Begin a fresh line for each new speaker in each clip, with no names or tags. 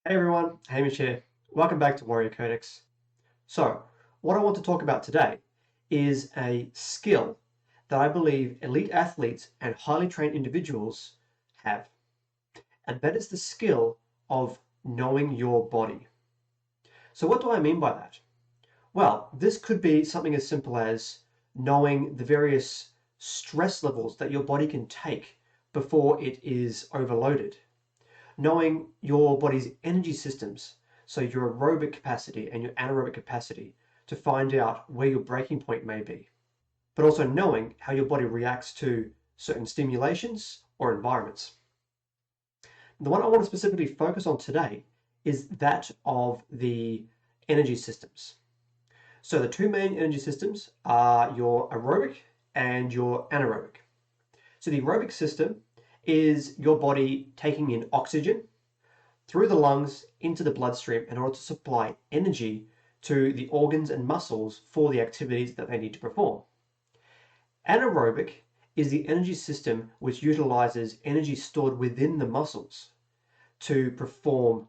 Hey everyone, Hamish here. Welcome back to Warrior Codex. So, what I want to talk about today is a skill that I believe elite athletes and highly trained individuals have, and that is the skill of knowing your body. So, what do I mean by that? Well, this could be something as simple as knowing the various stress levels that your body can take before it is overloaded, knowing your body's energy systems, so your aerobic capacity and your anaerobic capacity, to find out where your breaking point may be, but also knowing how your body reacts to certain stimulations or environments. The one I want to specifically focus on today is that of the energy systems. So the two main energy systems are your aerobic and your anaerobic. So the aerobic system is your body taking in oxygen through the lungs into the bloodstream in order to supply energy to the organs and muscles for the activities that they need to perform. Anaerobic is the energy system which utilizes energy stored within the muscles to perform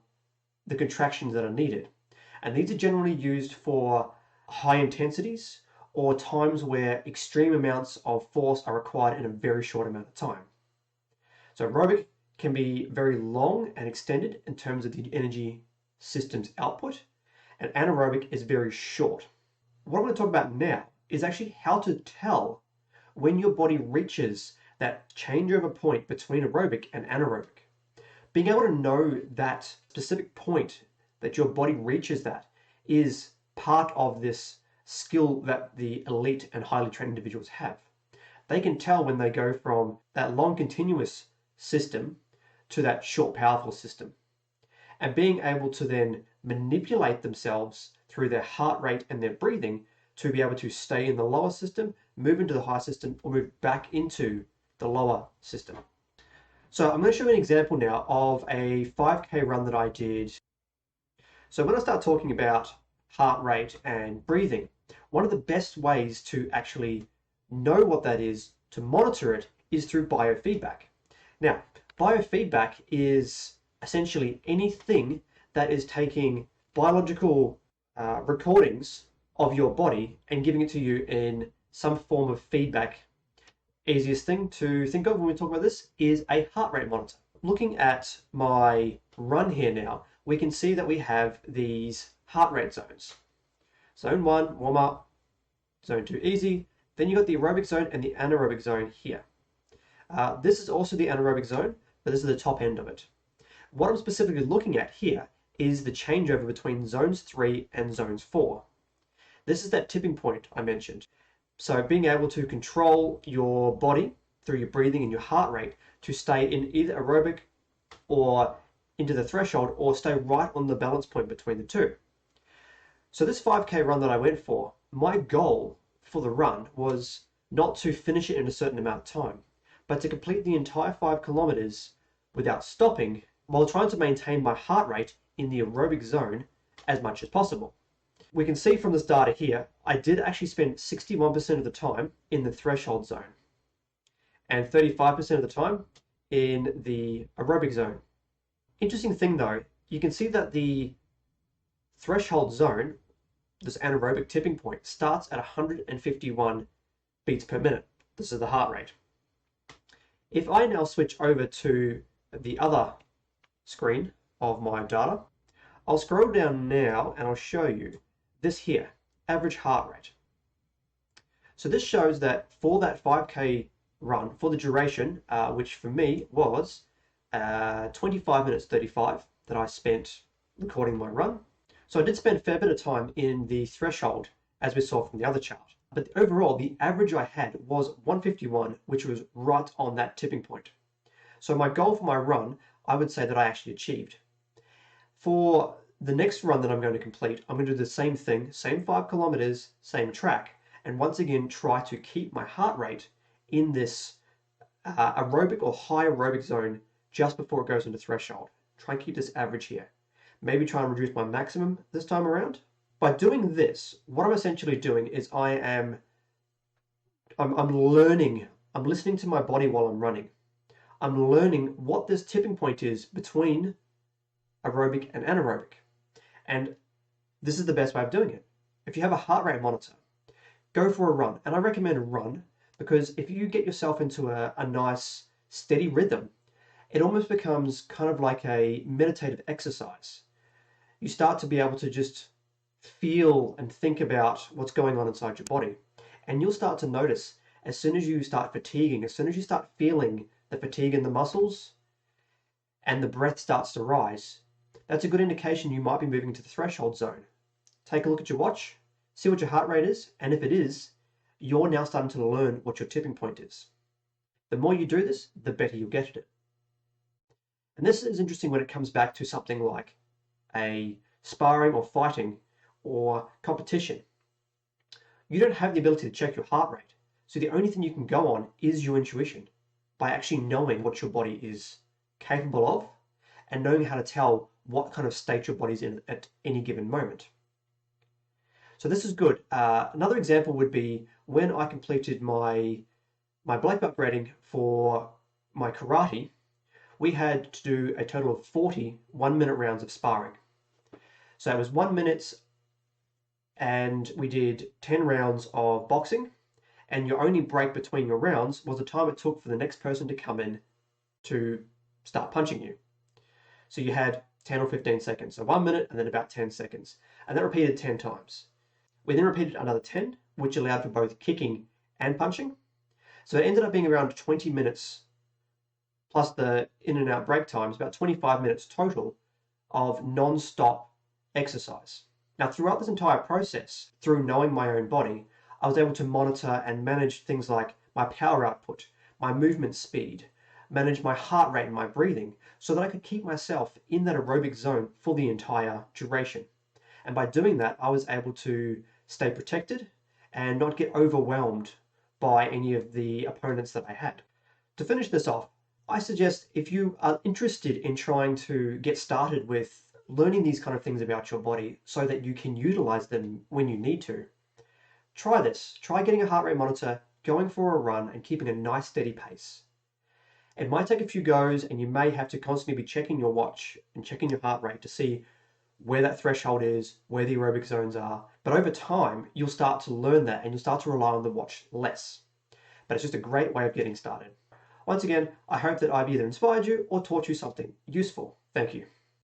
the contractions that are needed. And these are generally used for high intensities or times where extreme amounts of force are required in a very short amount of time. So aerobic can be very long and extended in terms of the energy system's output, and anaerobic is very short. What I'm going to talk about now is actually how to tell when your body reaches that changeover point between aerobic and anaerobic. Being able to know that specific point that your body reaches that is part of this skill that the elite and highly trained individuals have. They can tell when they go from that long continuous system to that short powerful system, and being able to then manipulate themselves through their heart rate and their breathing to be able to stay in the lower system, move into the higher system, or move back into the lower system. So I'm going to show you an example now of a 5K run that I did. So when I start talking about heart rate and breathing, one of the best ways to actually know what that is, to monitor it, is through biofeedback. Now, biofeedback is essentially anything that is taking biological recordings of your body and giving it to you in some form of feedback. Easiest thing to think of when we talk about this is a heart rate monitor. Looking at my run here now, we can see that we have these heart rate zones. Zone 1, warm up. Zone 2, easy. Then you've got the aerobic zone and the anaerobic zone here. This is also the anaerobic zone, but this is the top end of it. What I'm specifically looking at here is the changeover between zones 3 and zones 4. This is that tipping point I mentioned. So being able to control your body through your breathing and your heart rate to stay in either aerobic or into the threshold, or stay right on the balance point between the two. So this 5K run that I went for, my goal for the run was not to finish it in a certain amount of time, but to complete the entire 5 kilometers without stopping while trying to maintain my heart rate in the aerobic zone as much as possible. We can see from this data here, I did actually spend 61% of the time in the threshold zone and 35% of the time in the aerobic zone. Interesting thing though, you can see that the threshold zone, this anaerobic tipping point, starts at 151 beats per minute. This is the heart rate. If I now switch over to the other screen of my data, I'll scroll down now and I'll show you this here, average heart rate. So this shows that for that 5K run, for the duration, which for me was 25 minutes 35 that I spent recording my run. So I did spend a fair bit of time in the threshold, as we saw from the other chart. But overall, the average I had was 151, which was right on that tipping point. So my goal for my run, I would say that I actually achieved. For the next run that I'm going to complete, I'm going to do the same thing, same 5 kilometers, same track, and once again try to keep my heart rate in this aerobic or high aerobic zone just before it goes into threshold. Try and keep this average here. Maybe try and reduce my maximum this time around. By doing this, what I'm essentially doing is I'm learning, I'm listening to my body while I'm running. I'm learning what this tipping point is between aerobic and anaerobic. And this is the best way of doing it. If you have a heart rate monitor, go for a run. And I recommend a run because if you get yourself into a nice steady rhythm, it almost becomes kind of like a meditative exercise. You start to be able to just feel and think about what's going on inside your body. And you'll start to notice as soon as you start fatiguing, as soon as you start feeling the fatigue in the muscles and the breath starts to rise, that's a good indication you might be moving to the threshold zone. Take a look at your watch, see what your heart rate is, and if it is, you're now starting to learn what your tipping point is. The more you do this, the better you'll get at it. And this is interesting when it comes back to something like a sparring or fighting or competition. You don't have the ability to check your heart rate. So the only thing you can go on is your intuition by actually knowing what your body is capable of and knowing how to tell what kind of state your body's in at any given moment. So this is good. Another example would be when I completed my black belt grading for my karate, we had to do a total of 40 1-minute rounds of sparring. So it was 1 minute and we did 10 rounds of boxing, and your only break between your rounds was the time it took for the next person to come in to start punching you. So you had 10 or 15 seconds, so 1 minute and then about 10 seconds, and that repeated 10 times. We then repeated another 10, which allowed for both kicking and punching. So it ended up being around 20 minutes plus the in and out break times, about 25 minutes total of non-stop exercise. Now, throughout this entire process, through knowing my own body, I was able to monitor and manage things like my power output, my movement speed, manage my heart rate and my breathing, so that I could keep myself in that aerobic zone for the entire duration. And by doing that, I was able to stay protected and not get overwhelmed by any of the opponents that I had. To finish this off, I suggest if you are interested in trying to get started with learning these kind of things about your body so that you can utilize them when you need to, try this. Try getting a heart rate monitor, going for a run, and keeping a nice steady pace. It might take a few goes, and you may have to constantly be checking your watch and checking your heart rate to see where that threshold is, where the aerobic zones are. But over time, you'll start to learn that and you'll start to rely on the watch less. But it's just a great way of getting started. Once again, I hope that I've either inspired you or taught you something useful. Thank you.